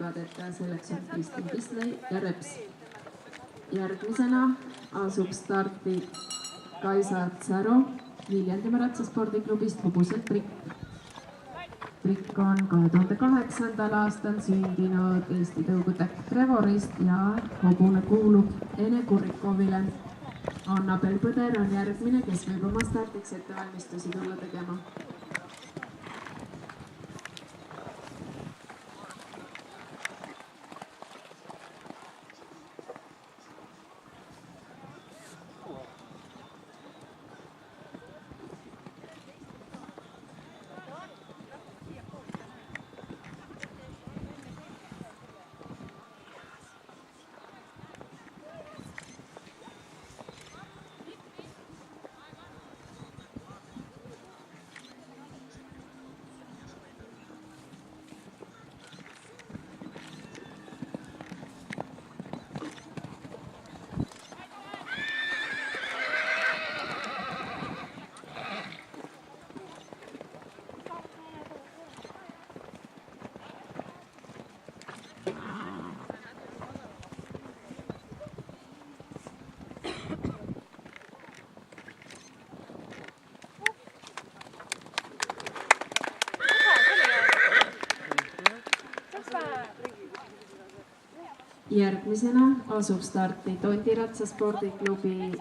kadete, selleks on Kristin Pisley ja Reps. Järgmisena asub starti Kaisa Tsaro Viljandimaa ratsaspordiklubist hobuselt Prikk. Prikk on 2008. aastal sündinud Eesti Tõugutäkk Trevorist ja hobune kuulub Ene Kurikovile. Annabel Põder on järgmine, kes võib oma stardiks ettevalmistusi tulla tegema. Järgmisena asub starti Tondi ratsaspordiklubi